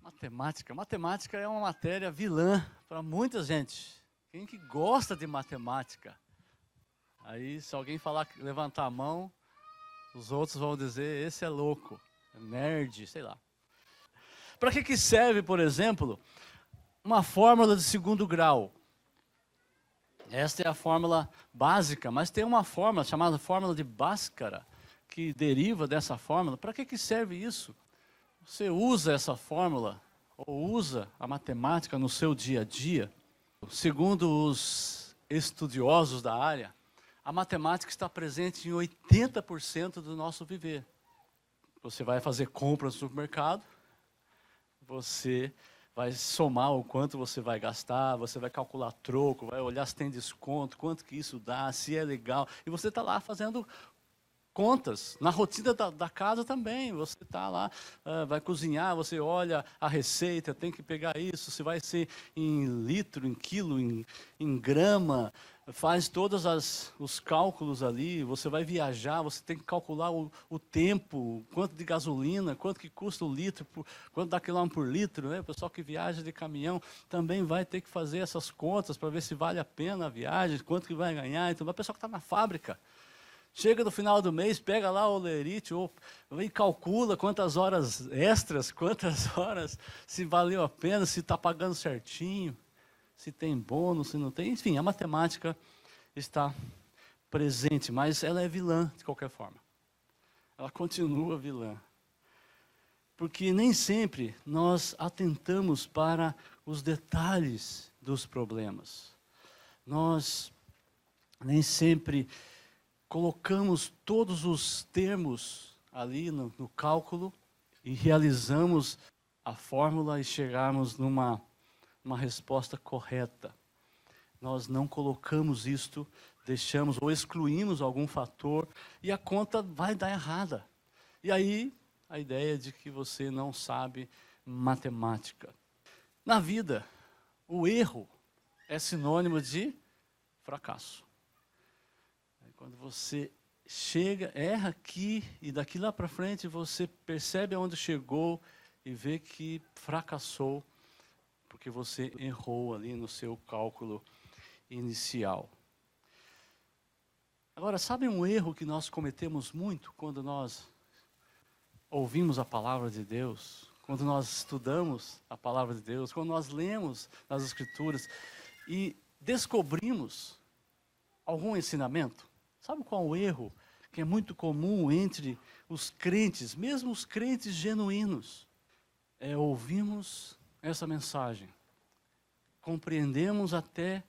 Matemática. Matemática é uma matéria vilã para muita gente. Quem que gosta de matemática? Aí, se alguém levantar a mão, os outros vão dizer, esse é louco, é nerd, sei lá. Para que serve, por exemplo, uma fórmula de segundo grau? Esta é a fórmula básica, mas tem uma fórmula chamada fórmula de Bhaskara, que deriva dessa fórmula. Para que serve isso? Você usa essa fórmula, ou usa a matemática no seu dia a dia? Segundo os estudiosos da área, a matemática está presente em 80% do nosso viver. Você vai fazer compra no supermercado, você vai somar o quanto você vai gastar, você vai calcular troco, vai olhar se tem desconto, quanto que isso dá, se é legal. E você está lá fazendo contas. Na rotina da casa também, você está lá, vai cozinhar, você olha a receita, tem que pegar isso, se vai ser em litro, em quilo, em grama, faz todos os cálculos ali, você vai viajar, você tem que calcular o tempo, quanto de gasolina, quanto que custa o litro, quanto dá quilômetro por litro, né? O pessoal que viaja de caminhão também vai ter que fazer essas contas para ver se vale a pena a viagem, quanto que vai ganhar. Então, o pessoal que está na fábrica, chega no final do mês, pega lá o lerite, e calcula quantas horas extras, quantas horas, se valeu a pena, se está pagando certinho, se tem bônus, se não tem. Enfim, a matemática está presente, mas ela é vilã de qualquer forma. Ela continua vilã. Porque nem sempre nós atentamos para os detalhes dos problemas. Nós nem sempre colocamos todos os termos ali no cálculo e realizamos a fórmula e chegarmos numa resposta correta. Nós não colocamos isto, deixamos ou excluímos algum fator e a conta vai dar errada. E aí, a ideia de que você não sabe matemática. Na vida, o erro é sinônimo de fracasso. Quando você chega, erra aqui e daqui lá para frente você percebe aonde chegou e vê que fracassou porque você errou ali no seu cálculo inicial. Agora, sabe um erro que nós cometemos muito quando nós ouvimos a palavra de Deus, quando nós estudamos a palavra de Deus, quando nós lemos as Escrituras e descobrimos algum ensinamento? Sabe qual o erro que é muito comum entre os crentes, mesmo os crentes genuínos? Ouvimos essa mensagem, compreendemos até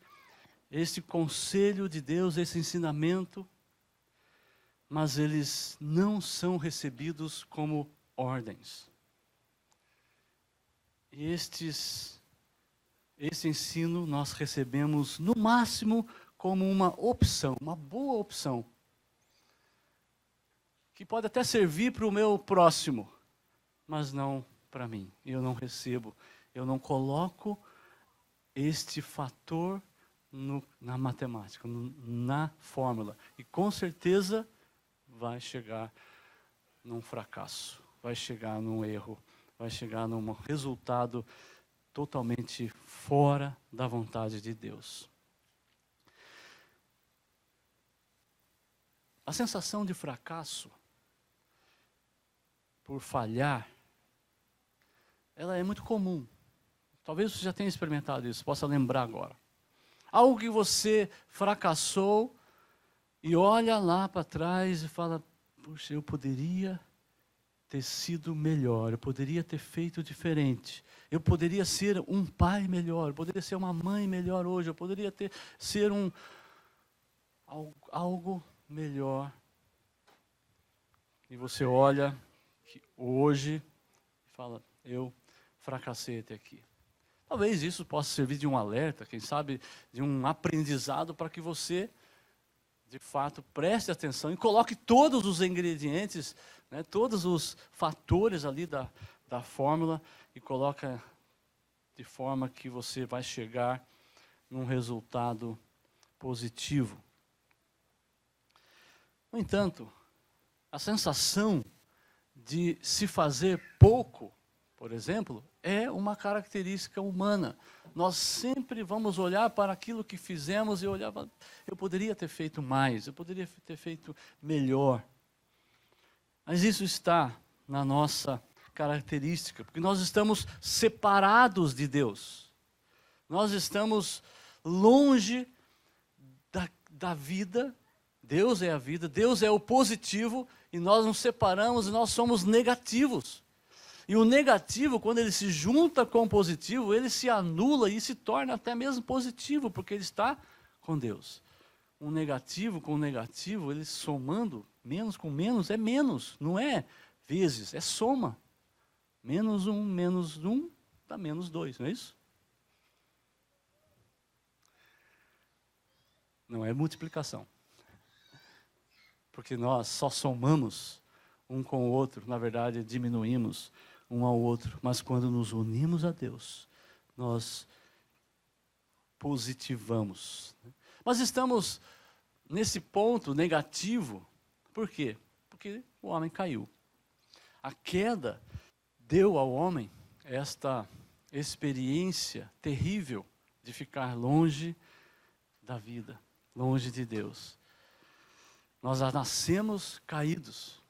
esse conselho de Deus, esse ensinamento, mas eles não são recebidos como ordens. E esse ensino nós recebemos no máximo como uma opção, uma boa opção, que pode até servir para o meu próximo, mas não para mim. Eu não recebo, eu não coloco este fator na matemática, na fórmula. E com certeza vai chegar num fracasso, vai chegar num erro, vai chegar num resultado totalmente fora da vontade de Deus. A sensação de fracasso por falhar, ela é muito comum. Talvez você já tenha experimentado isso, possa lembrar agora. Algo que você fracassou e olha lá para trás e fala, puxa, eu poderia ter sido melhor, eu poderia ter feito diferente, eu poderia ser um pai melhor, eu poderia ser uma mãe melhor hoje, eu poderia ser algo melhor. E você olha que hoje e fala, eu fracassei até aqui. Talvez isso possa servir de um alerta, quem sabe de um aprendizado para que você, de fato, preste atenção e coloque todos os ingredientes, né, todos os fatores ali da fórmula e coloca de forma que você vai chegar num resultado positivo. No entanto, a sensação de se fazer pouco por exemplo, é uma característica humana. Nós sempre vamos olhar para aquilo que fizemos e olhar, eu poderia ter feito mais, eu poderia ter feito melhor. Mas isso está na nossa característica, porque nós estamos separados de Deus. Nós estamos longe da vida. Deus é a vida, Deus é o positivo, e nós nos separamos e nós somos negativos. E o negativo, quando ele se junta com o positivo, ele se anula e se torna até mesmo positivo, porque ele está com Deus. Um negativo com negativo, ele somando, menos com menos, é menos, não é vezes, é soma. Menos um, dá menos 2, não é isso? Não é multiplicação. Porque nós só somamos um com o outro, na verdade diminuímos um ao outro, mas quando nos unimos a Deus, nós positivamos. Mas estamos nesse ponto negativo, por quê? Porque o homem caiu. A queda deu ao homem esta experiência terrível de ficar longe da vida, longe de Deus. Nós já nascemos caídos,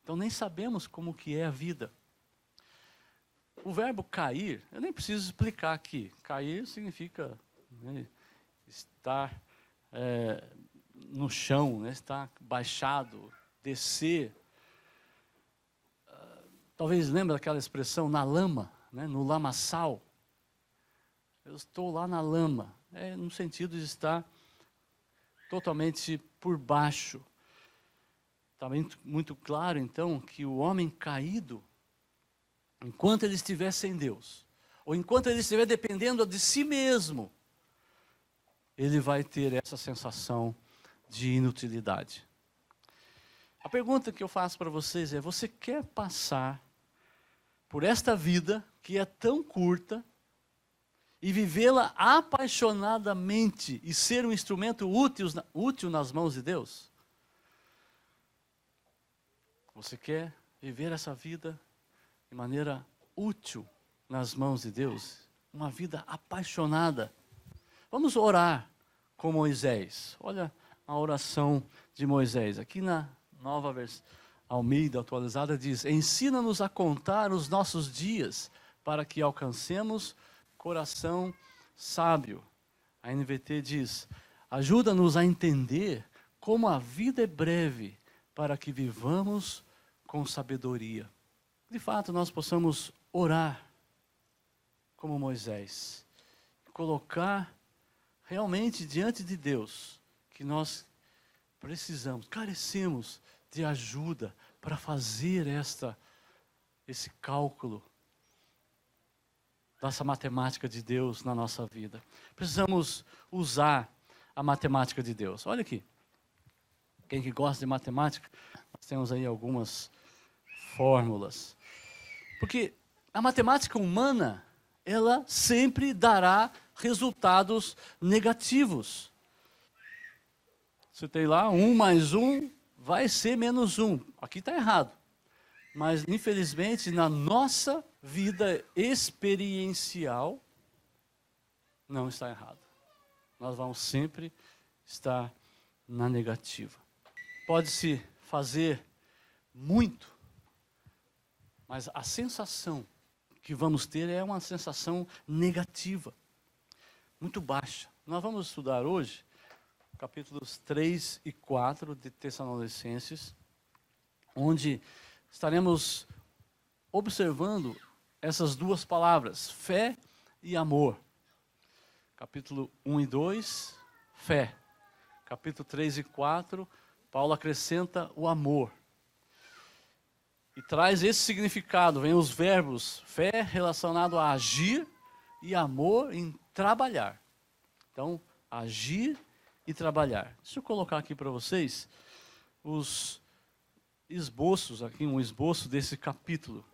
então nem sabemos como que é a vida. O verbo cair, eu nem preciso explicar aqui. Cair significa, né, estar no chão, né, estar baixado, descer. Talvez lembre daquela expressão, na lama, né, no lamaçal. Eu estou lá na lama, no sentido de estar totalmente por baixo. Está muito claro, então, que o homem caído, enquanto ele estiver sem Deus, ou enquanto ele estiver dependendo de si mesmo, ele vai ter essa sensação de inutilidade. A pergunta que eu faço para vocês é, você quer passar por esta vida, que é tão curta, e vivê-la apaixonadamente, e ser um instrumento útil nas mãos de Deus? Você quer viver essa vida de maneira útil nas mãos de Deus? Uma vida apaixonada. Vamos orar com Moisés. Olha a oração de Moisés. Aqui na Nova Versão Almeida atualizada diz: ensina-nos a contar os nossos dias para que alcancemos coração sábio. A NVT diz: ajuda-nos a entender como a vida é breve para que vivamos com sabedoria. De fato, nós possamos orar como Moisés, colocar realmente diante de Deus que nós precisamos, carecemos de ajuda para fazer esse cálculo dessa matemática de Deus na nossa vida. Precisamos usar a matemática de Deus. Olha aqui, quem que gosta de matemática, nós temos aí algumas fórmulas. Porque a matemática humana, ela sempre dará resultados negativos. Você tem lá 1 mais 1 vai ser menos 1. Aqui está errado. Mas, infelizmente, na nossa vida experiencial, não está errado. Nós vamos sempre estar na negativa. Pode-se fazer muito, mas a sensação que vamos ter é uma sensação negativa, muito baixa. Nós vamos estudar hoje capítulos 3 e 4 de Tessalonicenses, onde estaremos observando essas duas palavras, fé e amor. Capítulo 1 e 2, fé. Capítulo 3 e 4, Paulo acrescenta o amor. E traz esse significado, vem os verbos fé relacionado a agir e amor em trabalhar. Então, agir e trabalhar. Deixa eu colocar aqui para vocês os esboços, aqui um esboço desse capítulo.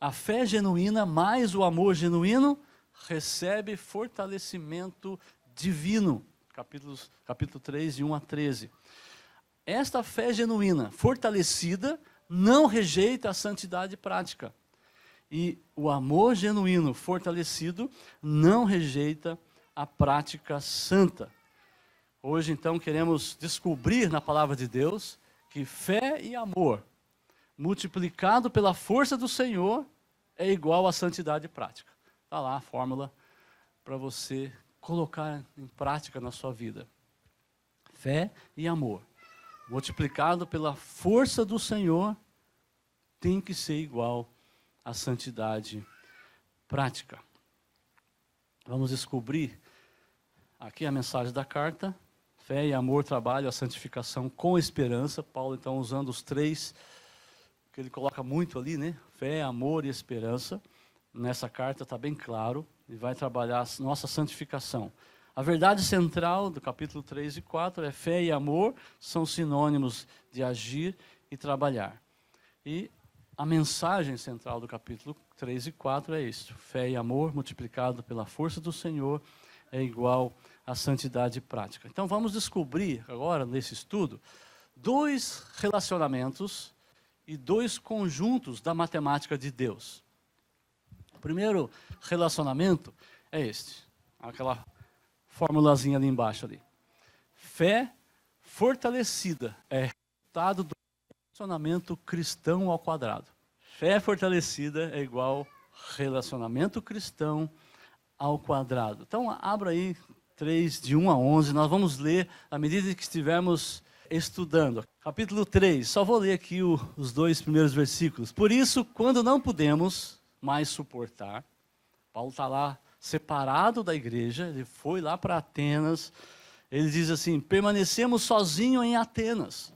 A fé genuína mais o amor genuíno recebe fortalecimento divino. Capítulo 3, de 1 a 13. Esta fé genuína, fortalecida, não rejeita a santidade prática E o amor genuíno, fortalecido, não rejeita a prática santa. Hoje, então, queremos descobrir na palavra de Deus que fé e amor, multiplicado pela força do Senhor, é igual a santidade prática. Está lá a fórmula para você colocar em prática na sua vida. Fé e amor, multiplicado pela força do Senhor, tem que ser igual à santidade prática. Vamos descobrir aqui a mensagem da carta. Fé e amor trabalham a santificação com esperança. Paulo, então, usando os três, que ele coloca muito ali, né? Fé, amor e esperança. Nessa carta está bem claro. E vai trabalhar a nossa santificação. A verdade central do capítulo 3 e 4 é fé e amor são sinônimos de agir e trabalhar. E a mensagem central do capítulo 3 e 4 é isso. Fé e amor multiplicado pela força do Senhor é igual à santidade prática. Então vamos descobrir agora, nesse estudo, 2 relacionamentos e 2 conjuntos da matemática de Deus. O primeiro relacionamento é este, aquela formulazinha ali embaixo ali. Fé fortalecida é resultado do relacionamento cristão ao quadrado. Fé fortalecida é igual relacionamento cristão ao quadrado. Então, abra aí 3, de 1 a 11. Nós vamos ler à medida que estivermos estudando. Capítulo 3, só vou ler aqui os 2 primeiros versículos. Por isso, quando não pudemos mais suportar, Paulo está lá separado da igreja, ele foi lá para Atenas, ele diz assim, permanecemos sozinhos em Atenas.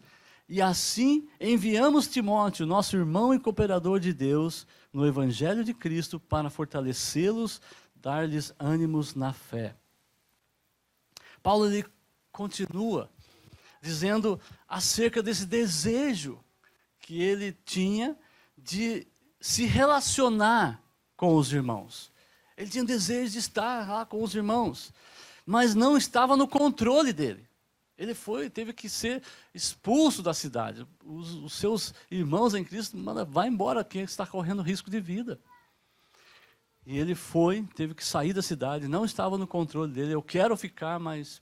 E assim enviamos Timóteo, nosso irmão e cooperador de Deus, no Evangelho de Cristo, para fortalecê-los, dar-lhes ânimos na fé. Paulo ele continua dizendo acerca desse desejo que ele tinha de se relacionar com os irmãos. Ele tinha desejo de estar lá com os irmãos, mas não estava no controle dele. Ele teve que ser expulso da cidade. Os seus irmãos em Cristo, vai embora, quem está correndo risco de vida. E ele teve que sair da cidade, não estava no controle dele. Eu quero ficar, mas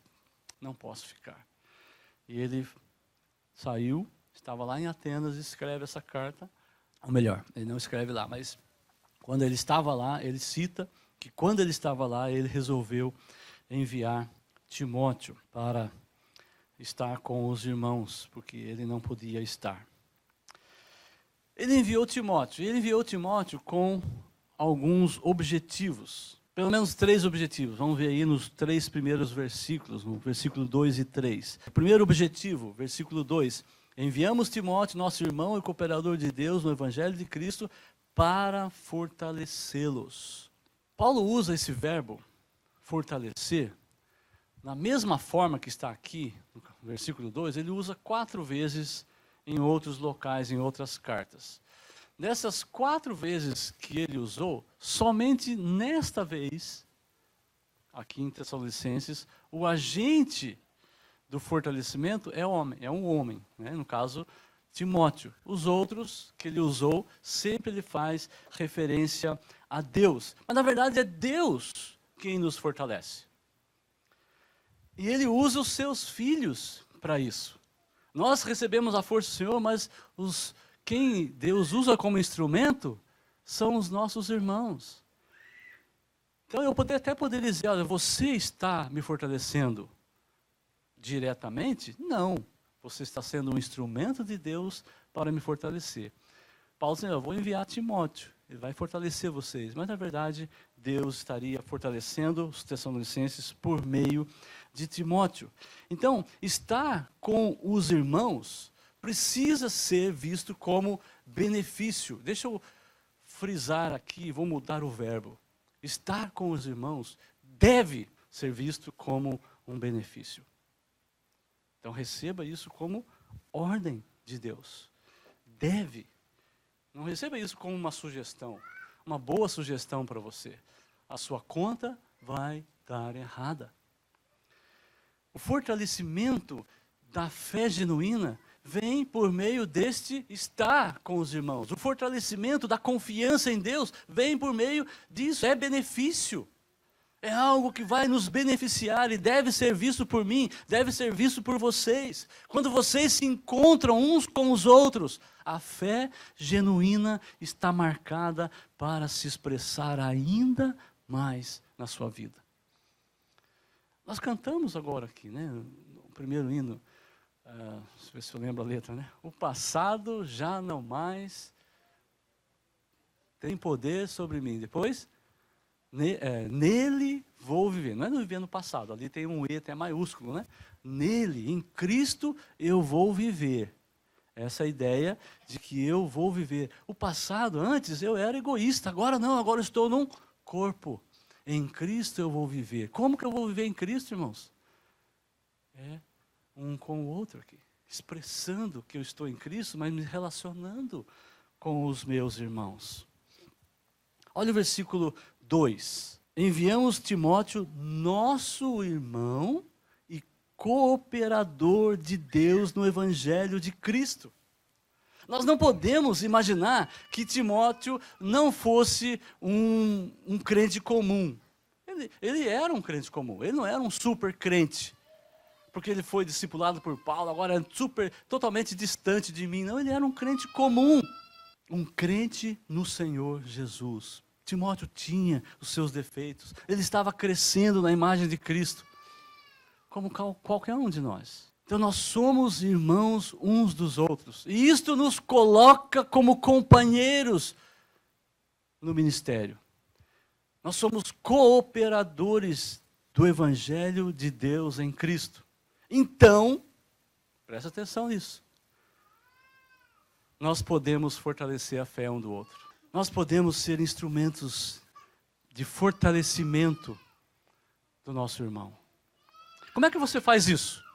não posso ficar. E ele saiu, estava lá em Atenas e escreve essa carta. Ou melhor, ele não escreve lá, mas quando ele estava lá, ele cita que quando ele estava lá, ele resolveu enviar Timóteo para estar com os irmãos, porque ele não podia estar. Ele enviou Timóteo com alguns objetivos, pelo menos 3 objetivos. Vamos ver aí nos 3 primeiros versículos, no versículo 2 e 3. O primeiro objetivo, versículo 2, enviamos Timóteo, nosso irmão e cooperador de Deus no Evangelho de Cristo, para fortalecê-los. Paulo usa esse verbo, fortalecer, na mesma forma que está aqui, no versículo 2, ele usa 4 vezes em outros locais, em outras cartas. Nessas 4 vezes que ele usou, somente nesta vez, aqui em Tessalonicenses, o agente do fortalecimento é um homem, né? No caso, Timóteo. Os outros que ele usou, sempre ele faz referência a Deus. Mas na verdade é Deus quem nos fortalece. E ele usa os seus filhos para isso. Nós recebemos a força do Senhor, mas quem Deus usa como instrumento são os nossos irmãos. Então eu até poderia dizer, olha, você está me fortalecendo diretamente? Não. Você está sendo um instrumento de Deus para me fortalecer. Paulo diz, eu vou enviar Timóteo, ele vai fortalecer vocês. Mas na verdade, Deus estaria fortalecendo os Tessalonicenses por meio de Timóteo. Então, estar com os irmãos precisa ser visto como benefício. Deixa eu frisar aqui, vou mudar o verbo. Estar com os irmãos deve ser visto como um benefício. Então receba isso como ordem de Deus. Deve. Não receba isso como uma sugestão, uma boa sugestão para você. A sua conta vai dar errada. O fortalecimento da fé genuína vem por meio deste estar com os irmãos. O fortalecimento da confiança em Deus vem por meio disso. É benefício. É algo que vai nos beneficiar e deve ser visto por mim, deve ser visto por vocês. Quando vocês se encontram uns com os outros, a fé genuína está marcada para se expressar ainda mais na sua vida. Nós cantamos agora aqui, né? O primeiro hino, deixa eu ver se eu lembro a letra, né? O passado já não mais tem poder sobre mim. Depois, nele vou viver. Não é no viver no passado, ali tem um E até maiúsculo, né? Nele, em Cristo, eu vou viver. Essa é a ideia de que eu vou viver. O passado, antes eu era egoísta, agora não, agora eu estou num corpo. Em Cristo eu vou viver. Como que eu vou viver em Cristo, irmãos? É um com o outro aqui. Expressando que eu estou em Cristo, mas me relacionando com os meus irmãos. Olha o versículo 2. Enviamos Timóteo, nosso irmão e cooperador de Deus no Evangelho de Cristo. Nós não podemos imaginar que Timóteo não fosse um crente comum. Ele era um crente comum, ele não era um super crente, porque ele foi discipulado por Paulo, agora é totalmente distante de mim. Não, ele era um crente comum, um crente no Senhor Jesus. Timóteo tinha os seus defeitos, ele estava crescendo na imagem de Cristo, como qualquer um de nós. Então nós somos irmãos uns dos outros, e isto nos coloca como companheiros no ministério. Nós somos cooperadores do Evangelho de Deus em Cristo. Então, presta atenção nisso, nós podemos fortalecer a fé um do outro. Nós podemos ser instrumentos de fortalecimento do nosso irmão. Como é que você faz isso?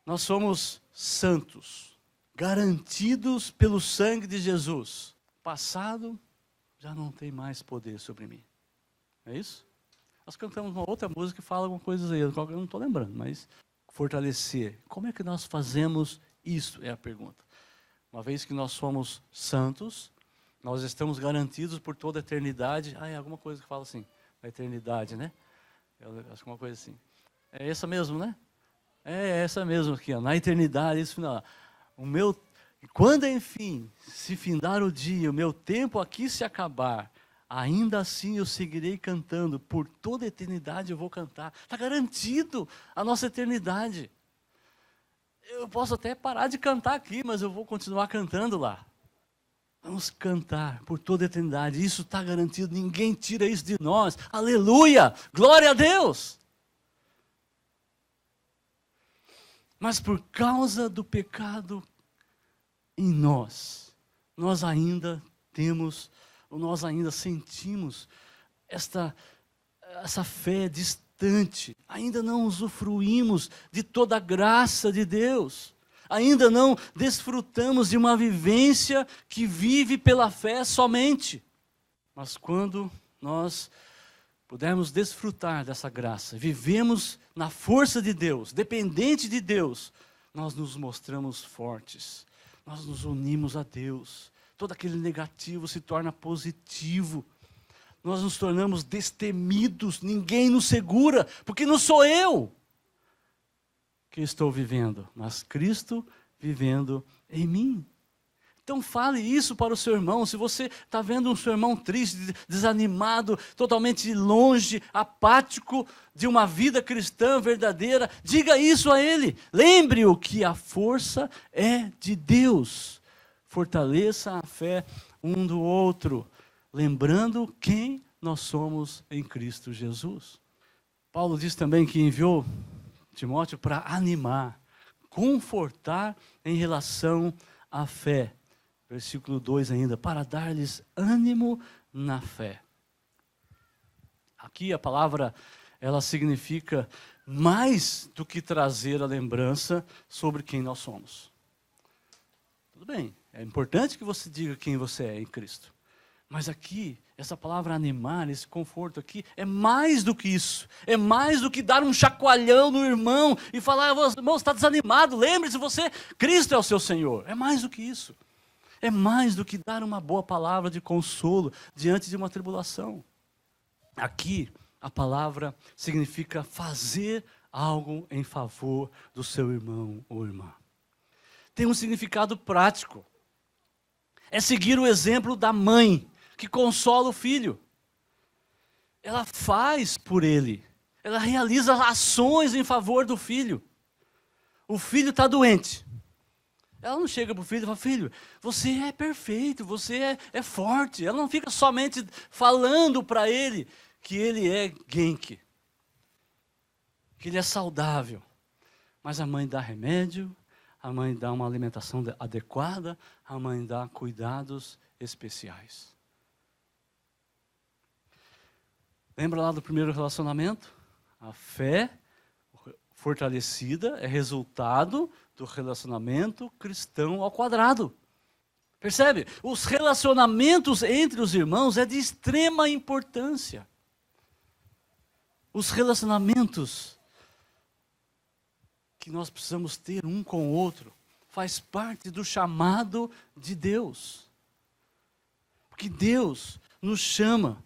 Nós somos santos, garantidos pelo sangue de Jesus. Passado já não tem mais poder sobre mim. É isso? Nós cantamos uma outra música que fala alguma coisa aí, eu não estou lembrando, mas fortalecer. Como é que nós fazemos isso? É a pergunta. Uma vez que nós somos santos, nós estamos garantidos por toda a eternidade. É alguma coisa que fala assim, a eternidade, né? Eu acho que uma coisa assim. É essa mesmo, né? É essa mesmo aqui, ó, na eternidade, isso final. Quando enfim se findar o dia, o meu tempo aqui se acabar, ainda assim eu seguirei cantando, por toda a eternidade eu vou cantar. Está garantido a nossa eternidade. Eu posso até parar de cantar aqui, mas eu vou continuar cantando lá. Vamos cantar por toda a eternidade, isso está garantido, ninguém tira isso de nós. Aleluia, glória a Deus. Mas por causa do pecado em nós ainda temos, nós ainda sentimos essa fé distante, ainda não usufruímos de toda a graça de Deus, ainda não desfrutamos de uma vivência que vive pela fé somente. Mas quando nós pudermos desfrutar dessa graça, vivemos na força de Deus, dependente de Deus, nós nos mostramos fortes, nós nos unimos a Deus, todo aquele negativo se torna positivo, nós nos tornamos destemidos, ninguém nos segura, porque não sou eu que estou vivendo, mas Cristo vivendo em mim. Então fale isso para o seu irmão. Se você está vendo um seu irmão triste, desanimado, totalmente longe, apático de uma vida cristã verdadeira, diga isso a ele. Lembre-o que a força é de Deus. Fortaleça a fé um do outro, lembrando quem nós somos em Cristo Jesus. Paulo diz também que enviou Timóteo para animar, confortar em relação à fé. Versículo 2 ainda, para dar-lhes ânimo na fé. Aqui a palavra, ela significa mais do que trazer a lembrança sobre quem nós somos. Tudo bem, é importante que você diga quem você é em Cristo. Mas aqui, essa palavra animar, esse conforto aqui, é mais do que isso. É mais do que dar um chacoalhão no irmão e falar, irmão, você está desanimado, lembre-se, Cristo é o seu Senhor. É mais do que isso. É mais do que dar uma boa palavra de consolo diante de uma tribulação. Aqui, a palavra significa fazer algo em favor do seu irmão ou irmã. Tem um significado prático. É seguir o exemplo da mãe que consola o filho. Ela faz por ele. Ela realiza ações em favor do filho. O filho está doente. Ela não chega para o filho e fala, filho, você é perfeito, você é forte. Ela não fica somente falando para ele que ele é genki, que ele é saudável. Mas a mãe dá remédio, a mãe dá uma alimentação adequada, a mãe dá cuidados especiais. Lembra lá do primeiro relacionamento? A fé fortalecida é resultado do relacionamento cristão ao quadrado. Percebe? Os relacionamentos entre os irmãos é de extrema importância. Os relacionamentos que nós precisamos ter um com o outro faz parte do chamado de Deus. Porque Deus nos chama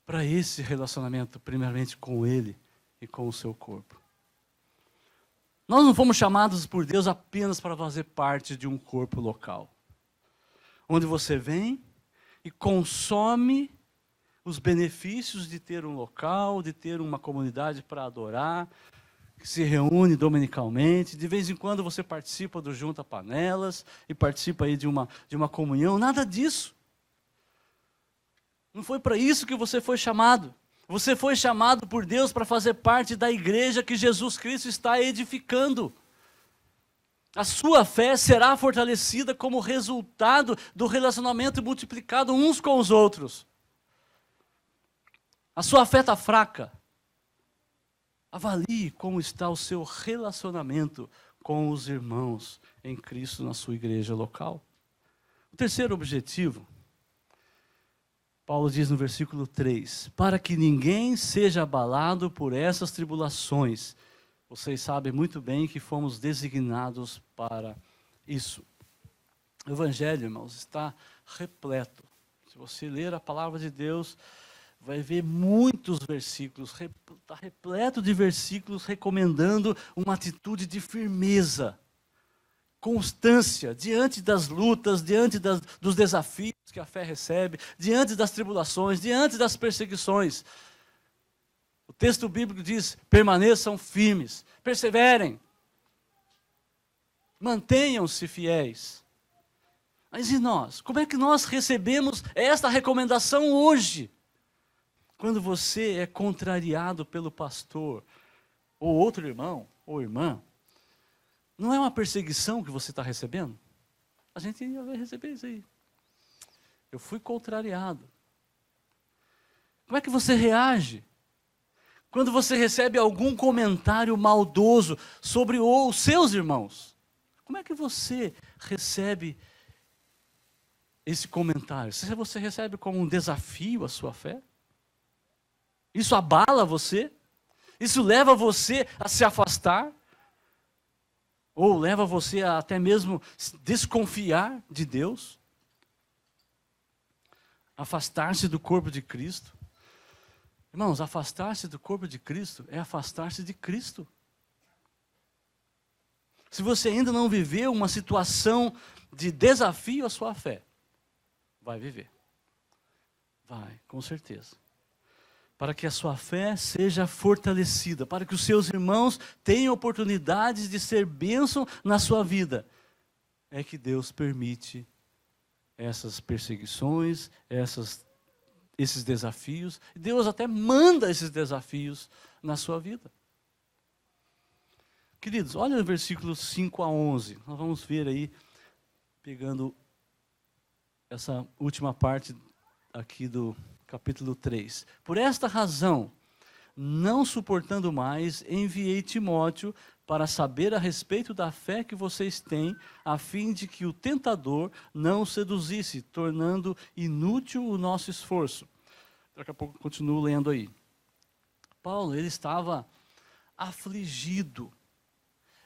para esse relacionamento, primeiramente com Ele e com o seu corpo. Nós não fomos chamados por Deus apenas para fazer parte de um corpo local, onde você vem e consome os benefícios de ter um local, de ter uma comunidade para adorar, que se reúne dominicalmente, de vez em quando você participa do Junta Panelas e participa aí de uma comunhão, nada disso. Não foi para isso que você foi chamado. Você foi chamado por Deus para fazer parte da igreja que Jesus Cristo está edificando. A sua fé será fortalecida como resultado do relacionamento multiplicado uns com os outros. A sua fé está fraca. Avalie como está o seu relacionamento com os irmãos em Cristo na sua igreja local. O terceiro objetivo, Paulo diz no versículo 3, para que ninguém seja abalado por essas tribulações. Vocês sabem muito bem que fomos designados para isso. O Evangelho, irmãos, está repleto. Se você ler a palavra de Deus, vai ver muitos versículos, está repleto de versículos recomendando uma atitude de firmeza, constância, diante das lutas, diante dos desafios que a fé recebe, diante das tribulações, diante das perseguições. O texto bíblico diz, permaneçam firmes, perseverem, mantenham-se fiéis. Mas e nós? Como é que nós recebemos esta recomendação hoje? Quando você é contrariado pelo pastor, ou outro irmão, ou irmã, não é uma perseguição que você está recebendo? A gente vai receber isso aí. Eu fui contrariado. Como é que você reage? Quando você recebe algum comentário maldoso sobre os seus irmãos, como é que você recebe esse comentário? Se você recebe como um desafio a sua fé? Isso abala você? Isso leva você a se afastar? Ou leva você a até mesmo desconfiar de Deus? Afastar-se do corpo de Cristo? Irmãos, afastar-se do corpo de Cristo é afastar-se de Cristo. Se você ainda não viveu uma situação de desafio à sua fé, vai viver. Vai, com certeza. Para que a sua fé seja fortalecida, para que os seus irmãos tenham oportunidades de ser bênção na sua vida, é que Deus permite essas perseguições, esses desafios. Deus até manda esses desafios na sua vida. Queridos, olha o versículo 5 a 11. Nós vamos ver aí, pegando essa última parte aqui do capítulo 3. Por esta razão, não suportando mais, enviei Timóteo para saber a respeito da fé que vocês têm, a fim de que o tentador não os seduzisse, tornando inútil o nosso esforço. Daqui a pouco eu continuo lendo aí. Paulo, ele estava afligido.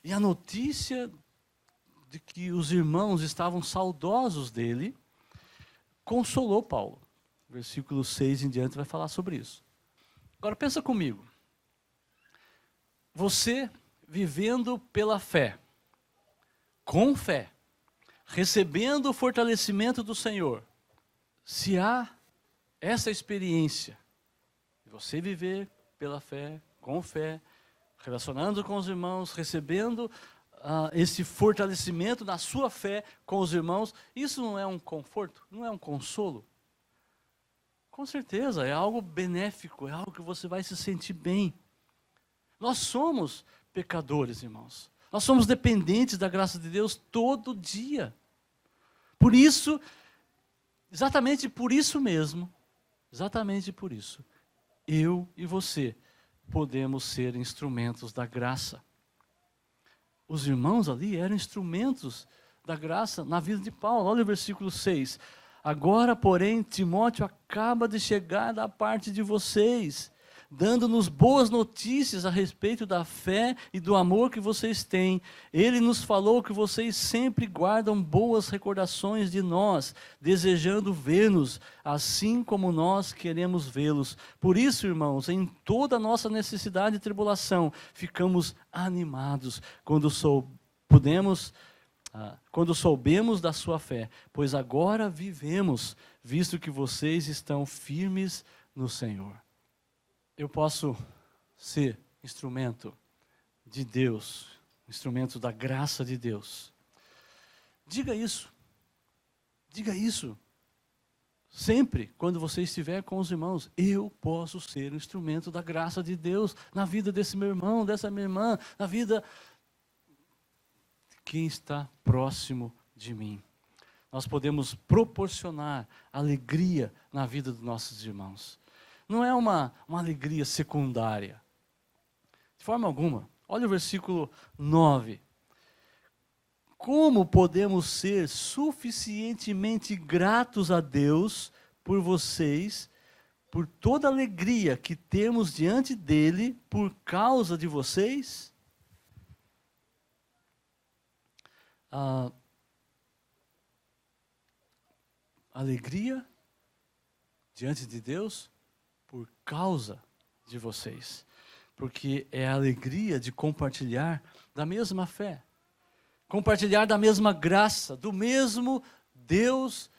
E a notícia de que os irmãos estavam saudosos dele consolou Paulo. Versículo 6 em diante vai falar sobre isso. Agora pensa comigo. Você vivendo pela fé, com fé, recebendo o fortalecimento do Senhor, se há essa experiência, você viver pela fé, com fé, relacionando com os irmãos, recebendo esse fortalecimento na sua fé com os irmãos, isso não é um conforto? Não é um consolo? Com certeza, é algo benéfico, é algo que você vai se sentir bem. Nós somos pecadores, irmãos. Nós somos dependentes da graça de Deus todo dia. Por isso, exatamente por isso mesmo, exatamente por isso, eu e você podemos ser instrumentos da graça. Os irmãos ali eram instrumentos da graça na vida de Paulo. Olha o versículo 6. Agora, porém, Timóteo acaba de chegar da parte de vocês, dando-nos boas notícias a respeito da fé e do amor que vocês têm. Ele nos falou que vocês sempre guardam boas recordações de nós, desejando ver-nos, assim como nós queremos vê-los. Por isso, irmãos, em toda a nossa necessidade e tribulação, ficamos animados quando soubemos da sua fé, pois agora vivemos, visto que vocês estão firmes no Senhor. Eu posso ser instrumento de Deus, instrumento da graça de Deus. Diga isso. Diga isso. Sempre, quando você estiver com os irmãos, eu posso ser um instrumento da graça de Deus na vida desse meu irmão, dessa minha irmã, na vida de quem está próximo de mim. Nós podemos proporcionar alegria na vida dos nossos irmãos. Não é uma alegria secundária. De forma alguma. Olha o versículo 9. Como podemos ser suficientemente gratos a Deus por vocês, por toda a alegria que temos diante dele por causa de vocês? Alegria diante de Deus por causa de vocês. Porque é a alegria de compartilhar da mesma fé. Compartilhar da mesma graça, do mesmo Deus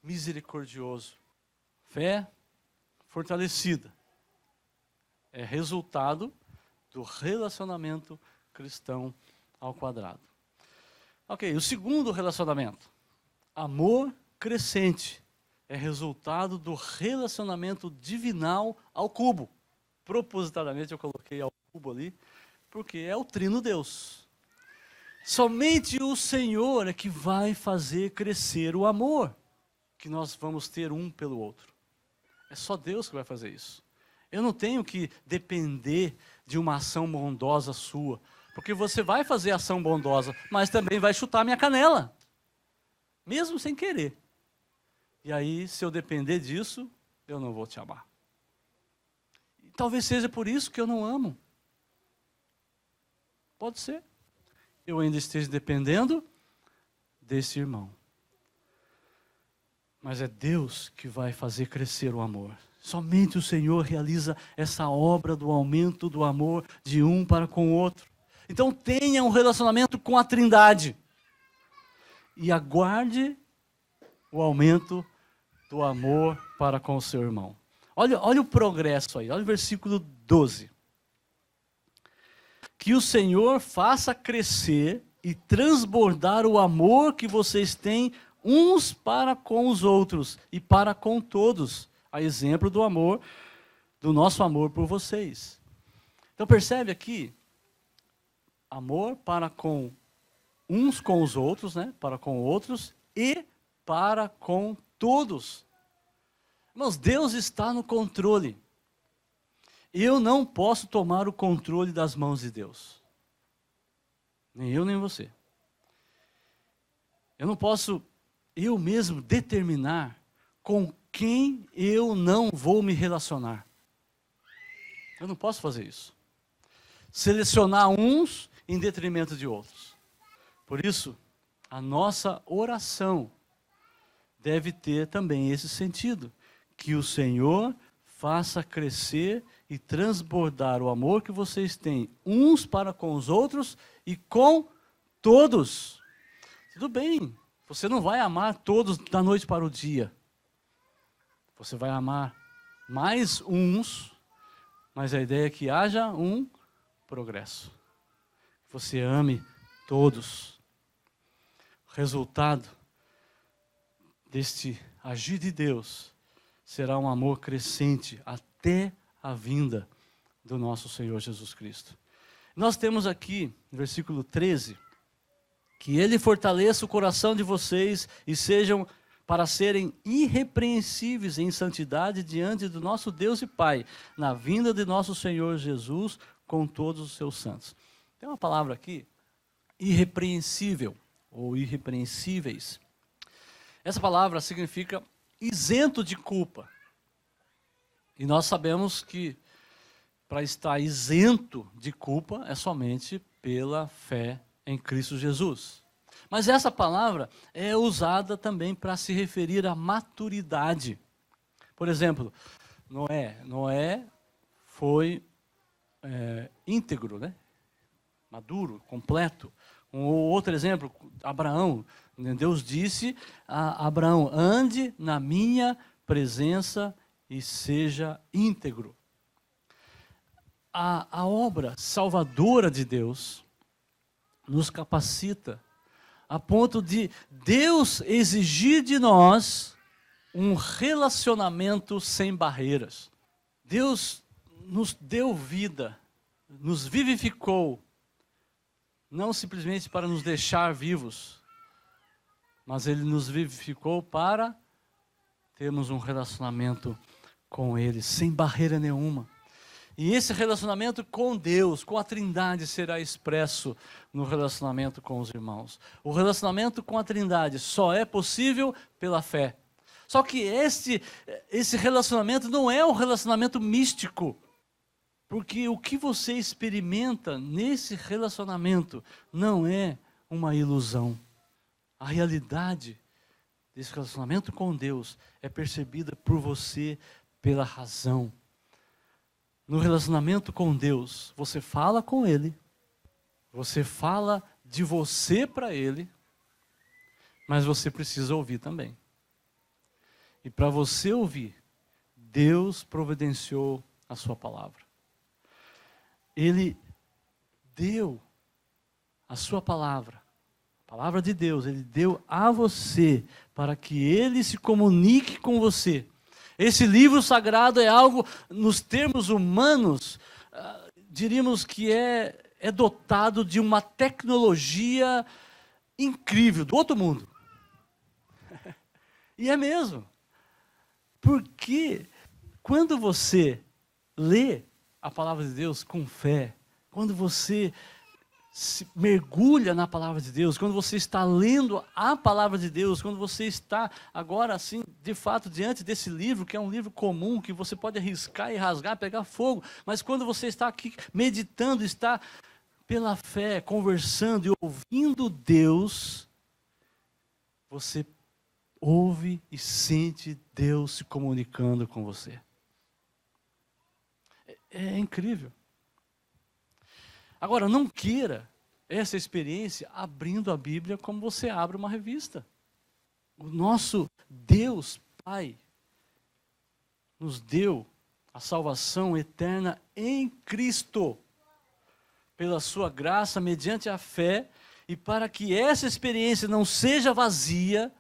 misericordioso. Fé fortalecida. É resultado do relacionamento cristão ao quadrado. Ok, o segundo relacionamento. Amor crescente. É resultado do relacionamento divinal ao cubo. Propositadamente eu coloquei ao cubo ali, porque é o trino Deus. Somente o Senhor é que vai fazer crescer o amor que nós vamos ter um pelo outro. É só Deus que vai fazer isso. Eu não tenho que depender de uma ação bondosa sua, porque você vai fazer ação bondosa, mas também vai chutar minha canela, mesmo sem querer. E aí, se eu depender disso, eu não vou te amar. E talvez seja por isso que eu não amo. Pode ser. Eu ainda esteja dependendo desse irmão. Mas é Deus que vai fazer crescer o amor. Somente o Senhor realiza essa obra do aumento do amor de um para com o outro. Então tenha um relacionamento com a Trindade. E aguarde o aumento do amor para com o seu irmão. Olha o progresso aí, olha o versículo 12. Que o Senhor faça crescer e transbordar o amor que vocês têm uns para com os outros e para com todos, a exemplo do amor, do nosso amor por vocês. Então percebe aqui, amor para com uns com os outros, né? Para com outros e para com todos. Irmãos, Deus está no controle. eu não posso tomar o controle das mãos de Deus. Nem eu, nem você. Eu não posso, eu mesmo, determinar com quem eu não vou me relacionar. Eu não posso fazer isso. Selecionar uns em detrimento de outros. Por isso, a nossa oração deve ter também esse sentido. Que o Senhor faça crescer e transbordar o amor que vocês têm uns para com os outros e com todos. Tudo bem, você não vai amar todos da noite para o dia. Você vai amar mais uns, mas a ideia é que haja um progresso. Você ame todos. O resultado deste agir de Deus será um amor crescente até a vinda do nosso Senhor Jesus Cristo. Nós temos aqui, no versículo 13, que Ele fortaleça o coração de vocês e sejam para serem irrepreensíveis em santidade diante do nosso Deus e Pai, na vinda de nosso Senhor Jesus com todos os seus santos. Tem uma palavra aqui, irrepreensível, ou irrepreensíveis. Essa palavra significa isento de culpa. E nós sabemos que para estar isento de culpa é somente pela fé em Cristo Jesus. Mas essa palavra é usada também para se referir à maturidade. Por exemplo, Noé foi íntegro, né? Maduro, completo. Um outro exemplo, Abraão. Deus disse a Abraão, ande na minha presença e seja íntegro. A obra salvadora de Deus nos capacita a ponto de Deus exigir de nós um relacionamento sem barreiras. Deus nos deu vida, nos vivificou, não simplesmente para nos deixar vivos, mas Ele nos vivificou para termos um relacionamento com Ele, sem barreira nenhuma. E esse relacionamento com Deus, com a Trindade, será expresso no relacionamento com os irmãos. O relacionamento com a Trindade só é possível pela fé. Só que esse relacionamento não é um relacionamento místico. Porque o que você experimenta nesse relacionamento não é uma ilusão. A realidade desse relacionamento com Deus é percebida por você pela razão. No relacionamento com Deus, você fala com Ele, você fala de você para Ele, mas você precisa ouvir também. E para você ouvir, Deus providenciou a sua palavra. Ele deu a sua palavra, a palavra de Deus, Ele deu a você, para que Ele se comunique com você. Esse livro sagrado é algo, nos termos humanos, diríamos que é dotado de uma tecnologia incrível, do outro mundo. E é mesmo. Porque quando você lê a palavra de Deus com fé, quando você se mergulha na palavra de Deus, quando você está lendo a palavra de Deus, quando você está agora assim, de fato, diante desse livro, que é um livro comum, que você pode arriscar e rasgar, pegar fogo, mas quando você está aqui meditando, está pela fé, conversando e ouvindo Deus, você ouve e sente Deus se comunicando com você. É incrível. Agora, não queira essa experiência abrindo a Bíblia como você abre uma revista. O nosso Deus Pai nos deu a salvação eterna em Cristo, pela sua graça, mediante a fé, e para que essa experiência não seja vazia,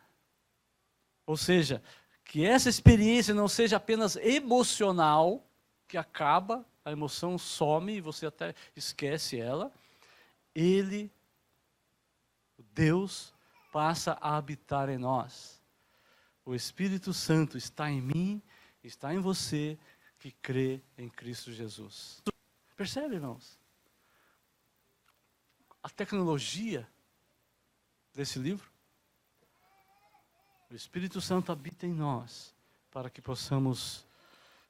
ou seja, que essa experiência não seja apenas emocional, que acaba, a emoção some e você até esquece ela, Deus, passa a habitar em nós. O Espírito Santo está em mim, está em você, que crê em Cristo Jesus. Percebe, irmãos? A tecnologia desse livro. O Espírito Santo habita em nós para que possamos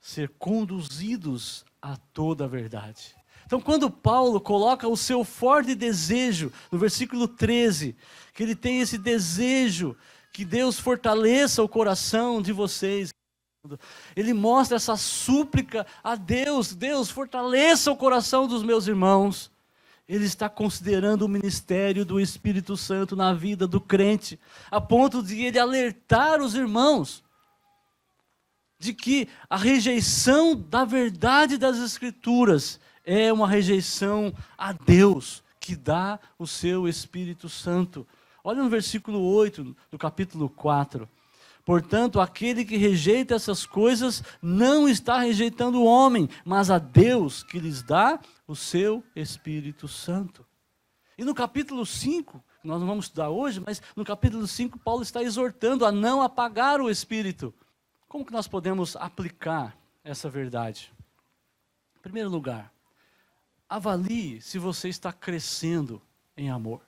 ser conduzidos a toda a verdade. Então, quando Paulo coloca o seu forte desejo, no versículo 13, que ele tem esse desejo que Deus fortaleça o coração de vocês, ele mostra essa súplica a Deus: Deus, fortaleça o coração dos meus irmãos. Ele está considerando o ministério do Espírito Santo na vida do crente, a ponto de ele alertar os irmãos de que a rejeição da verdade das Escrituras é uma rejeição a Deus, que dá o seu Espírito Santo. Olha no versículo 8 do capítulo 4. Portanto, aquele que rejeita essas coisas não está rejeitando o homem, mas a Deus que lhes dá o seu Espírito Santo. E no capítulo 5, nós não vamos estudar hoje, mas no capítulo 5 Paulo está exortando a não apagar o Espírito. Como que nós podemos aplicar essa verdade? Em primeiro lugar, avalie se você está crescendo em amor.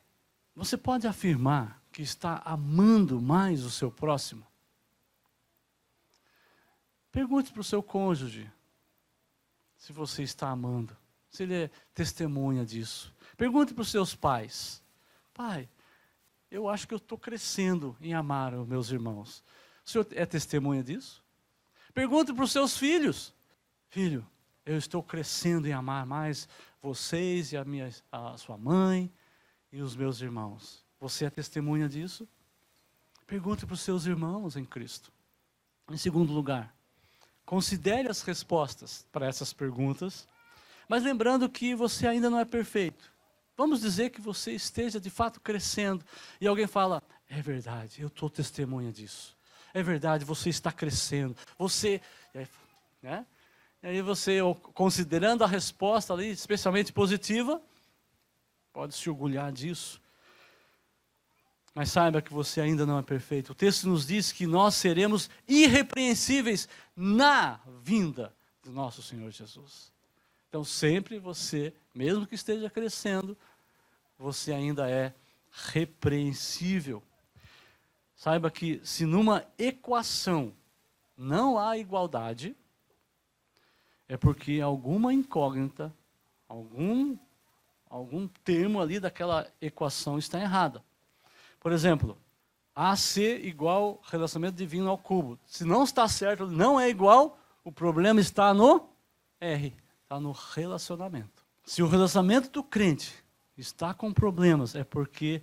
Você pode afirmar que está amando mais o seu próximo? Pergunte para o seu cônjuge se você está amando, se ele é testemunha disso. Pergunte para os seus pais: pai, eu acho que eu estou crescendo em amar os meus irmãos. O senhor é testemunha disso? Pergunte para os seus filhos: filho, eu estou crescendo em amar mais vocês e a sua mãe e os meus irmãos. Você é testemunha disso? Pergunte para os seus irmãos em Cristo. Em segundo lugar, considere as respostas para essas perguntas, mas lembrando que você ainda não é perfeito. Vamos dizer que você esteja de fato crescendo e alguém fala: é verdade, eu estou testemunha disso. É verdade, você está crescendo. Você, né? E aí você, considerando a resposta ali, especialmente positiva, pode se orgulhar disso. Mas saiba que você ainda não é perfeito. O texto nos diz que nós seremos irrepreensíveis na vinda do nosso Senhor Jesus. Então sempre você, mesmo que esteja crescendo, você ainda é repreensível. Saiba que se numa equação não há igualdade, é porque alguma incógnita, algum termo ali daquela equação está errada. Por exemplo, AC igual relacionamento divino ao cubo. Se não está certo, não é igual, o problema está no R, está no relacionamento. Se o relacionamento do crente está com problemas, é porque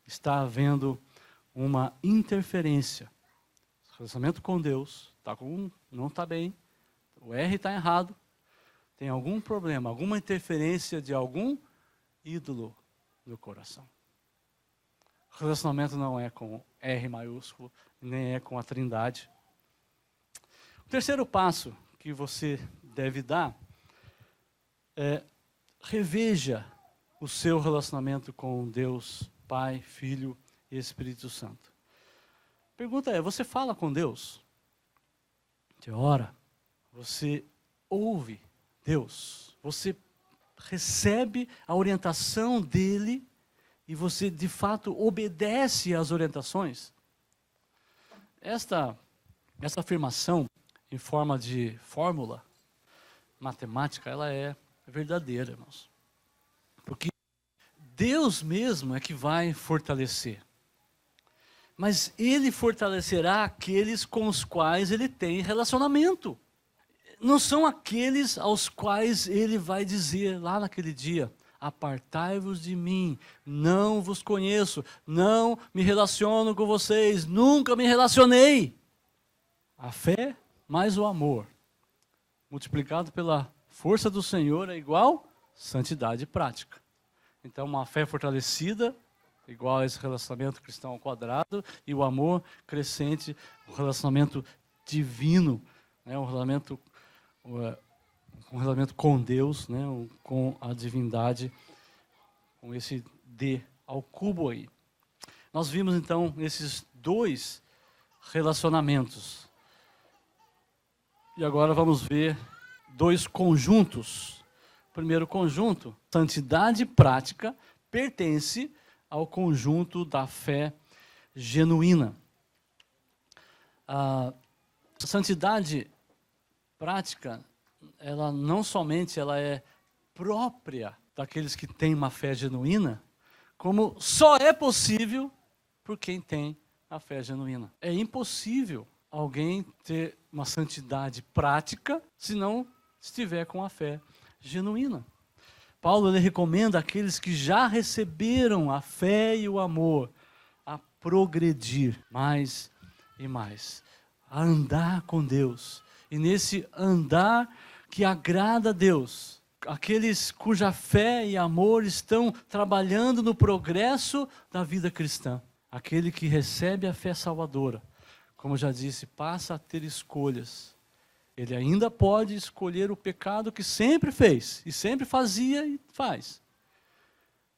está havendo uma interferência. O relacionamento com Deus não está bem, o R está errado, tem algum problema, alguma interferência de algum ídolo no coração. O relacionamento não é com R maiúsculo, nem é com a Trindade. O terceiro passo que você deve dar é: reveja o seu relacionamento com Deus, Pai, Filho e Espírito Santo. A pergunta é: você fala com Deus? Você ora? Você ouve Deus? Você recebe a orientação dEle e você de fato obedece às orientações? Essa afirmação em forma de fórmula matemática, ela é verdadeira, irmãos. Porque Deus mesmo é que vai fortalecer. Mas Ele fortalecerá aqueles com os quais Ele tem relacionamento. Não são aqueles aos quais Ele vai dizer lá naquele dia: apartai-vos de mim, não vos conheço, não me relaciono com vocês, nunca me relacionei. A fé mais o amor, multiplicado pela força do Senhor, é igual santidade prática. Então, uma fé fortalecida, igual a esse relacionamento cristão ao quadrado, e o amor crescente, o relacionamento divino, né, um relacionamento com Deus, né, com a divindade, com esse D ao cubo aí. Nós vimos então esses dois relacionamentos. E agora vamos ver dois conjuntos. O primeiro conjunto, santidade prática, pertence ao conjunto da fé genuína. A santidade prática, ela não somente ela é própria daqueles que têm uma fé genuína, como só é possível por quem tem a fé genuína. É impossível alguém ter uma santidade prática se não estiver com a fé genuína. Paulo ele recomenda àqueles que já receberam a fé e o amor a progredir mais e mais, a andar com Deus. E nesse andar que agrada a Deus, aqueles cuja fé e amor estão trabalhando no progresso da vida cristã. Aquele que recebe a fé salvadora, como já disse, passa a ter escolhas. Ele ainda pode escolher o pecado que sempre fez, e sempre fazia e faz.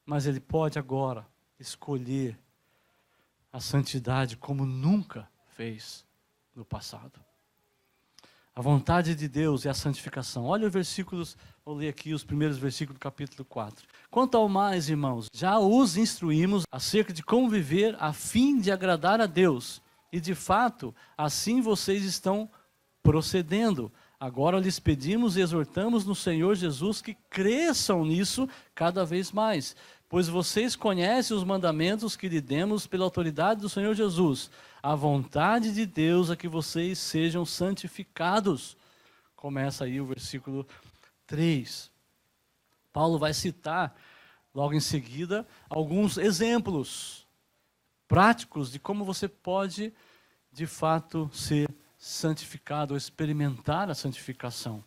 Mas ele pode agora escolher a santidade como nunca fez no passado. A vontade de Deus é a santificação. Olha os versículos, vou ler aqui os primeiros versículos do capítulo 4. Quanto ao mais, irmãos, já os instruímos acerca de como viver a fim de agradar a Deus. E de fato, assim vocês estão procedendo. Agora lhes pedimos e exortamos no Senhor Jesus que cresçam nisso cada vez mais. Pois vocês conhecem os mandamentos que lhe demos pela autoridade do Senhor Jesus. A vontade de Deus é que vocês sejam santificados. Começa aí o versículo 3. Paulo vai citar, logo em seguida, alguns exemplos práticos de como você pode, de fato, ser santificado ou experimentar a santificação.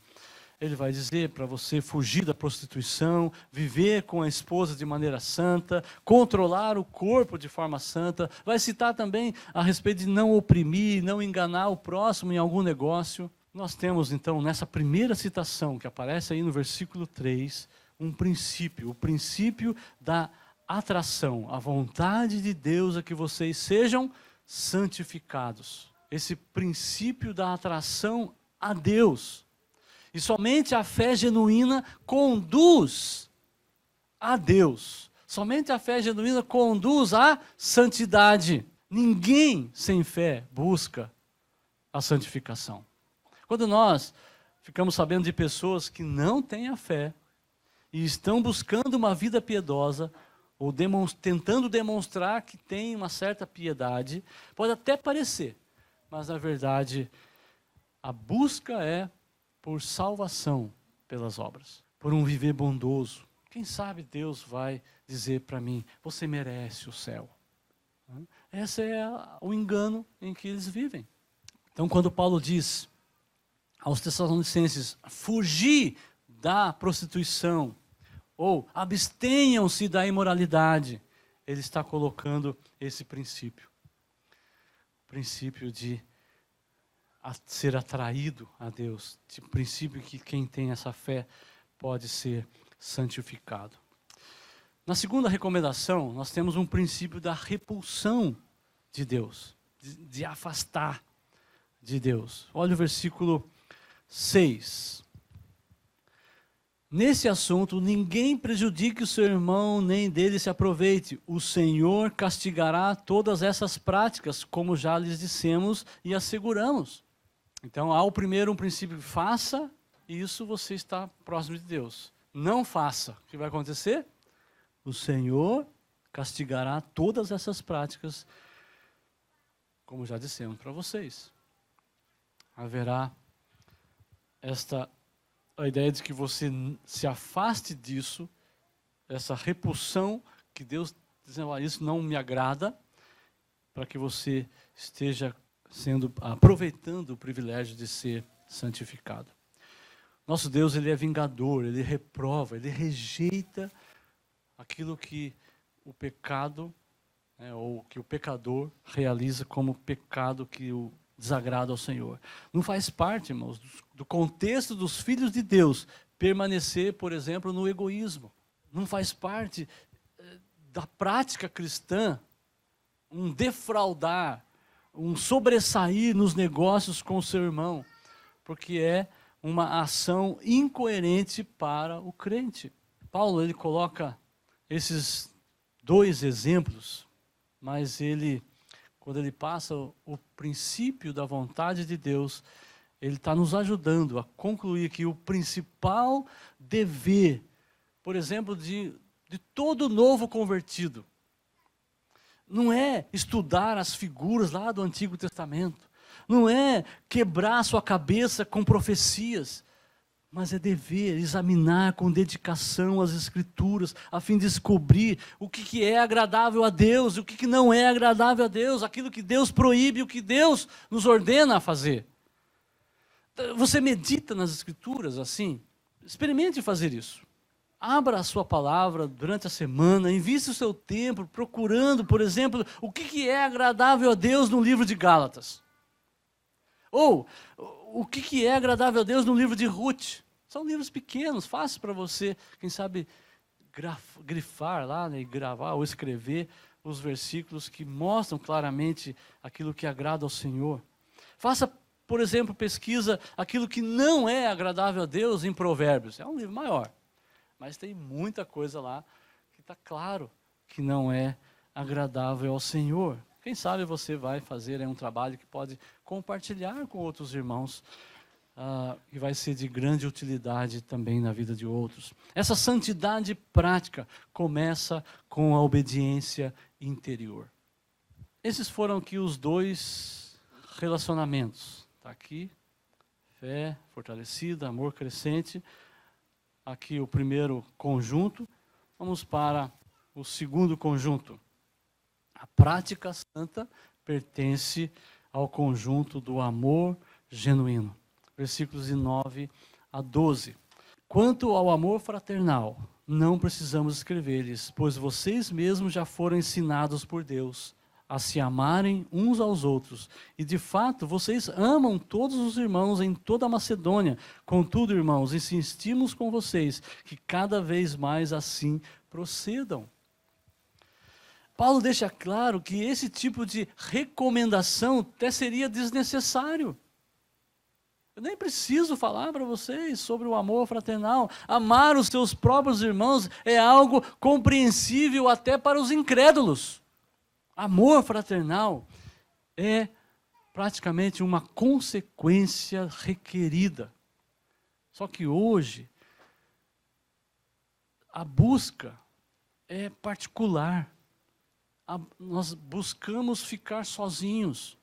Ele vai dizer para você fugir da prostituição, viver com a esposa de maneira santa, controlar o corpo de forma santa. Vai citar também a respeito de não oprimir, não enganar o próximo em algum negócio. Nós temos então nessa primeira citação que aparece aí no versículo 3, um princípio, o princípio da atração. A vontade de Deus é que vocês sejam santificados. Esse princípio da atração a Deus. E somente a fé genuína conduz a Deus. Somente a fé genuína conduz à santidade. Ninguém sem fé busca a santificação. Quando nós ficamos sabendo de pessoas que não têm a fé e estão buscando uma vida piedosa, ou tentando demonstrar que tem uma certa piedade, pode até parecer, mas na verdade a busca é por salvação pelas obras, por um viver bondoso. Quem sabe Deus vai dizer para mim, você merece o céu. Esse é o engano em que eles vivem. Então quando Paulo diz aos Tessalonicenses, fugir da prostituição, ou abstenham-se da imoralidade, ele está colocando esse princípio. O princípio de ser atraído a Deus, o princípio que quem tem essa fé pode ser santificado. Na segunda recomendação, nós temos um princípio da repulsão de Deus, de afastar de Deus. Olha o versículo 6. Nesse assunto, ninguém prejudique o seu irmão, nem dele se aproveite. O Senhor castigará todas essas práticas, como já lhes dissemos e asseguramos. Então, há o primeiro um princípio, faça isso, você está próximo de Deus. Não faça, o que vai acontecer? O Senhor castigará todas essas práticas, como já dissemos para vocês. Haverá a ideia de que você se afaste disso, essa repulsão que Deus diz, isso não me agrada, para que você esteja aproveitando o privilégio de ser santificado. Nosso Deus, ele é vingador, ele reprova, ele rejeita aquilo que o pecado, ou que o pecador realiza como pecado que o desagrada ao Senhor. Não faz parte, irmãos, do contexto dos filhos de Deus permanecer, por exemplo, no egoísmo. Não faz parte da prática cristã um defraudar, um sobressair nos negócios com o seu irmão, porque é uma ação incoerente para o crente. Paulo, ele coloca esses dois exemplos, mas quando ele passa o princípio da vontade de Deus, ele está nos ajudando a concluir que o principal dever, por exemplo, de todo novo convertido, não é estudar as figuras lá do Antigo Testamento, não é quebrar a sua cabeça com profecias, mas é dever examinar com dedicação as Escrituras, a fim de descobrir o que é agradável a Deus, o que não é agradável a Deus, aquilo que Deus proíbe, o que Deus nos ordena a fazer. Você medita nas Escrituras assim? Experimente fazer isso. Abra a sua palavra durante a semana, invista o seu tempo procurando, por exemplo, o que é agradável a Deus no livro de Gálatas. Ou, o que é agradável a Deus no livro de Ruth. São livros pequenos, fáceis para você, quem sabe, grifar lá, né, e gravar ou escrever os versículos que mostram claramente aquilo que agrada ao Senhor. Faça, por exemplo, pesquisa aquilo que não é agradável a Deus em Provérbios. É um livro maior, mas tem muita coisa lá que está claro que não é agradável ao Senhor. Quem sabe você vai fazer um trabalho que pode compartilhar com outros irmãos e vai ser de grande utilidade também na vida de outros. Essa santidade prática começa com a obediência interior. Esses foram aqui os dois relacionamentos. Está aqui, fé fortalecida, amor crescente. Aqui o primeiro conjunto. Vamos para o segundo conjunto. A prática santa pertence ao conjunto do amor genuíno. Versículos de 9 a 12. Quanto ao amor fraternal, não precisamos escrever-lhes, pois vocês mesmos já foram ensinados por Deus a se amarem uns aos outros. E de fato, vocês amam todos os irmãos em toda a Macedônia. Contudo, irmãos, insistimos com vocês que cada vez mais assim procedam. Paulo deixa claro que esse tipo de recomendação até seria desnecessário. Eu nem preciso falar para vocês sobre o amor fraternal. Amar os seus próprios irmãos é algo compreensível até para os incrédulos. Amor fraternal é praticamente uma consequência requerida. Só que hoje, a busca é particular. Nós buscamos ficar sozinhos.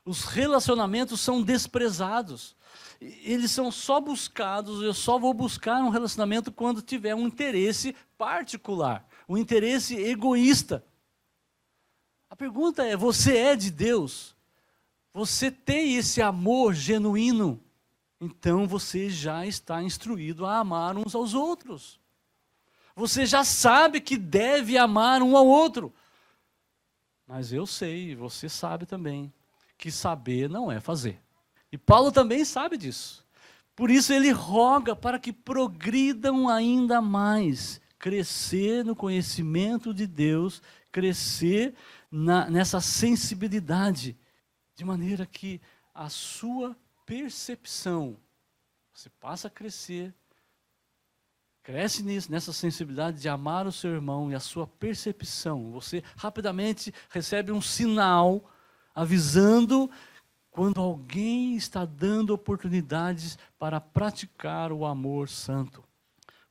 Os relacionamentos são desprezados. Eles são só buscados, eu só vou buscar um relacionamento quando tiver um interesse particular, um interesse egoísta. A pergunta é, você é de Deus? Você tem esse amor genuíno? Então você já está instruído a amar uns aos outros. Você já sabe que deve amar um ao outro. Mas eu sei, você sabe também, que saber não é fazer. E Paulo também sabe disso. Por isso ele roga para que progridam ainda mais, crescer no conhecimento de Deus, crescer nessa sensibilidade, de maneira que a sua percepção, você passa a crescer, cresce nessa sensibilidade de amar o seu irmão e a sua percepção. Você rapidamente recebe um sinal avisando quando alguém está dando oportunidades para praticar o amor santo.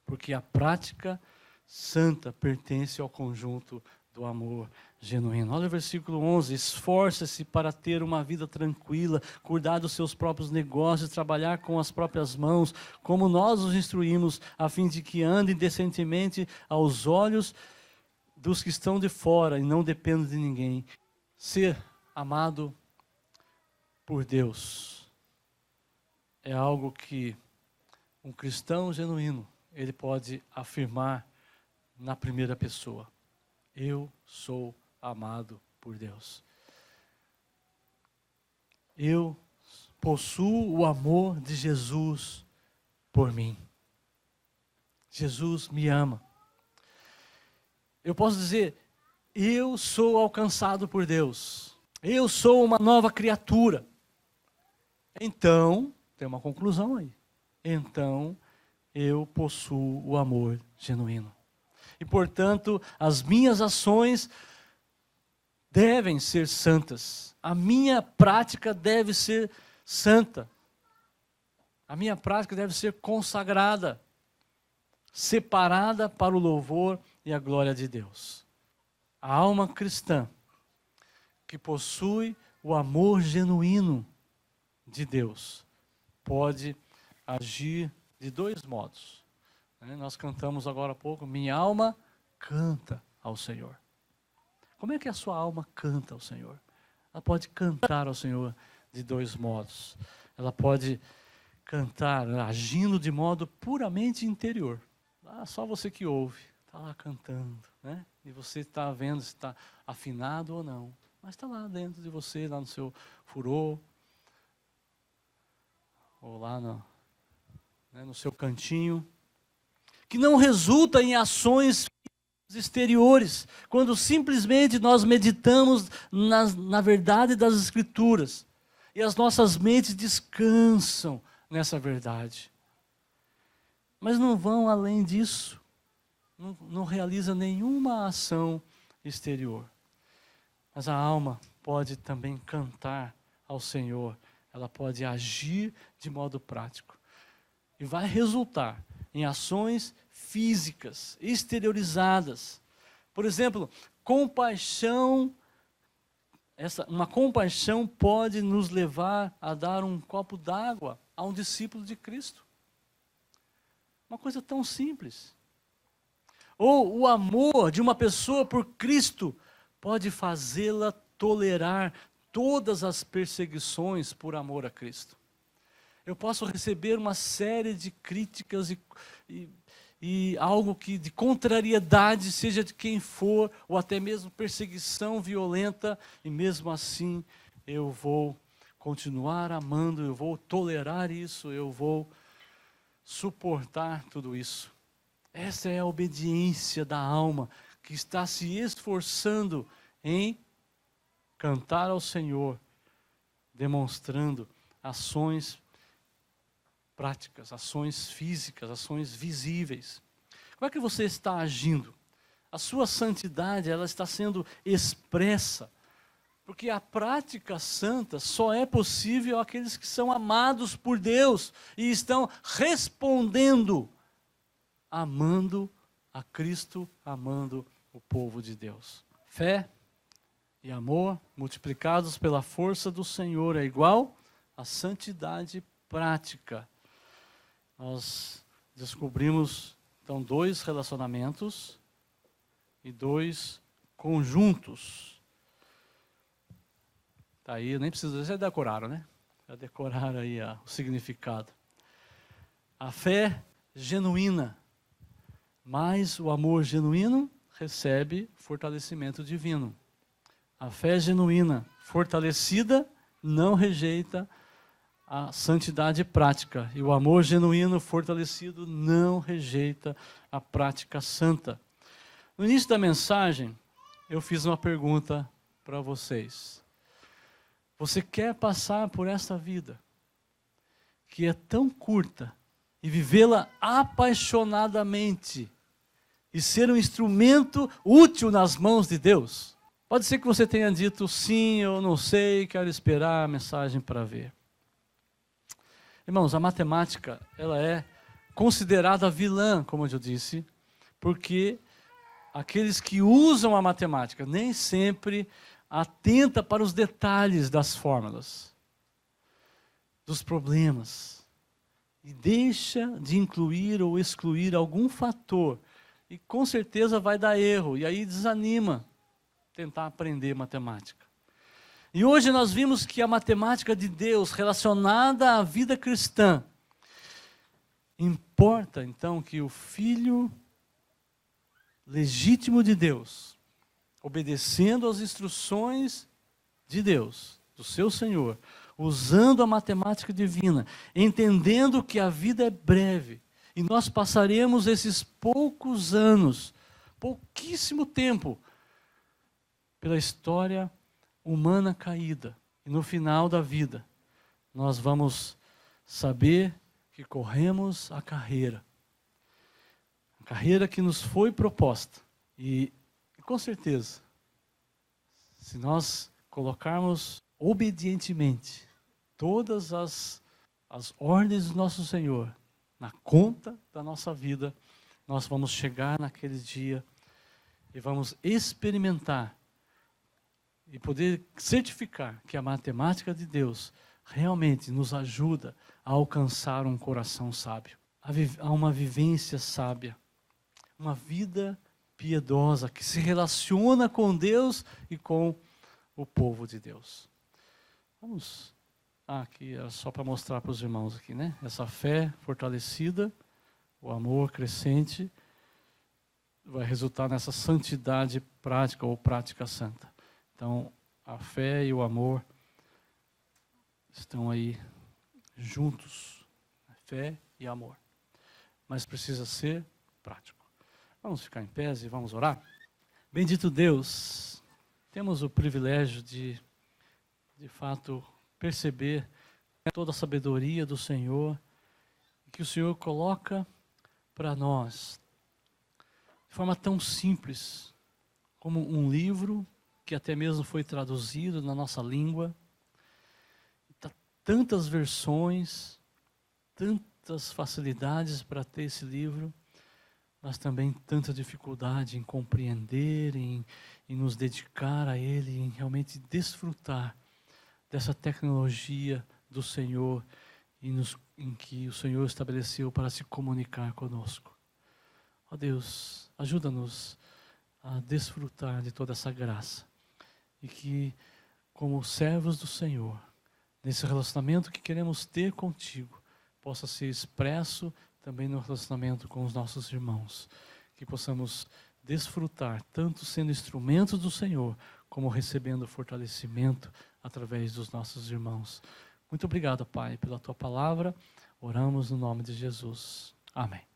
Porque a prática santa pertence ao conjunto do amor genuíno. Olha o versículo 11. Esforça-se para ter uma vida tranquila, cuidar dos seus próprios negócios, trabalhar com as próprias mãos, como nós os instruímos, a fim de que andem decentemente aos olhos dos que estão de fora e não dependam de ninguém. Ser amado por Deus é algo que um cristão genuíno, ele pode afirmar na primeira pessoa. Eu sou amado por Deus. Eu possuo o amor de Jesus por mim. Jesus me ama. Eu posso dizer, eu sou alcançado por Deus. Eu sou uma nova criatura. Então, tem uma conclusão aí. Então, eu possuo o amor genuíno. E, portanto, as minhas ações devem ser santas. A minha prática deve ser santa. A minha prática deve ser consagrada, separada para o louvor e a glória de Deus. A alma cristã que possui o amor genuíno de Deus pode agir de dois modos. Nós cantamos agora há pouco, minha alma canta ao Senhor. Como é que a sua alma canta ao Senhor? Ela pode cantar ao Senhor de dois modos. Ela pode cantar agindo de modo puramente interior. Só você que ouve, está lá cantando, né? E você está vendo se está afinado ou não. Mas está lá dentro de você, lá no seu furor, ou lá no seu cantinho, que não resulta em ações exteriores, quando simplesmente nós meditamos na verdade das Escrituras, e as nossas mentes descansam nessa verdade. Mas não vão além disso, não realiza nenhuma ação exterior. Mas a alma pode também cantar ao Senhor, ela pode agir de modo prático. E vai resultar em ações físicas, exteriorizadas. Por exemplo, compaixão. Uma compaixão pode nos levar a dar um copo d'água a um discípulo de Cristo. Uma coisa tão simples. Ou o amor de uma pessoa por Cristo pode fazê-la tolerar todas as perseguições por amor a Cristo. Eu posso receber uma série de críticas e algo de contrariedade, seja de quem for, ou até mesmo perseguição violenta, e mesmo assim eu vou continuar amando, eu vou tolerar isso, eu vou suportar tudo isso. Essa é a obediência da alma, que está se esforçando em cantar ao Senhor, demonstrando ações práticas, ações físicas, ações visíveis. Como é que você está agindo? A sua santidade, ela está sendo expressa, porque a prática santa só é possível àqueles que são amados por Deus e estão respondendo, amando a Cristo, amando o povo de Deus. Fé e amor multiplicados pela força do Senhor é igual a santidade prática. Nós descobrimos, então, 2 relacionamentos e 2 conjuntos. Está aí, eu nem preciso, vocês já decoraram, né? Já decoraram aí o significado. A fé genuína, mais o amor genuíno recebe fortalecimento divino. A fé genuína, fortalecida, não rejeita a santidade prática. E o amor genuíno, fortalecido, não rejeita a prática santa. No início da mensagem, eu fiz uma pergunta para vocês. Você quer passar por essa vida, que é tão curta, e vivê-la apaixonadamente, e ser um instrumento útil nas mãos de Deus? Pode ser que você tenha dito sim, eu não sei, quero esperar a mensagem para ver. Irmãos, a matemática, ela é considerada vilã, como eu disse, porque aqueles que usam a matemática nem sempre atenta para os detalhes das fórmulas, dos problemas, e deixa de incluir ou excluir algum fator, e com certeza vai dar erro, e aí desanima tentar aprender matemática. E hoje nós vimos que a matemática de Deus relacionada à vida cristã, importa então que o Filho legítimo de Deus, obedecendo às instruções de Deus, do seu Senhor, usando a matemática divina, entendendo que a vida é breve, e nós passaremos esses poucos anos, pouquíssimo tempo, pela história humana caída. E no final da vida, nós vamos saber que corremos a carreira que nos foi proposta. E com certeza, se nós colocarmos obedientemente todas as ordens do nosso Senhor na conta da nossa vida, nós vamos chegar naquele dia e vamos experimentar e poder certificar que a matemática de Deus realmente nos ajuda a alcançar um coração sábio, a uma vivência sábia, uma vida piedosa que se relaciona com Deus e com o povo de Deus. Vamos, aqui é só para mostrar para os irmãos aqui, né? Essa fé fortalecida, o amor crescente, vai resultar nessa santidade prática ou prática santa. Então, a fé e o amor estão aí juntos, fé e amor. Mas precisa ser prático. Vamos ficar em pé e vamos orar? Bendito Deus, temos o privilégio de fato, perceber toda a sabedoria do Senhor, que o Senhor coloca para nós, de forma tão simples, como um livro que até mesmo foi traduzido na nossa língua, tantas versões, tantas facilidades para ter esse livro, mas também tanta dificuldade em compreender, em nos dedicar a ele, em realmente desfrutar dessa tecnologia do Senhor em que o Senhor estabeleceu para se comunicar conosco. Ó Deus, ajuda-nos a desfrutar de toda essa graça e que, como servos do Senhor, nesse relacionamento que queremos ter contigo, possa ser expresso também no relacionamento com os nossos irmãos, que possamos desfrutar, tanto sendo instrumentos do Senhor, como recebendo fortalecimento através dos nossos irmãos. Muito obrigado, Pai, pela Tua palavra. Oramos no nome de Jesus. Amém.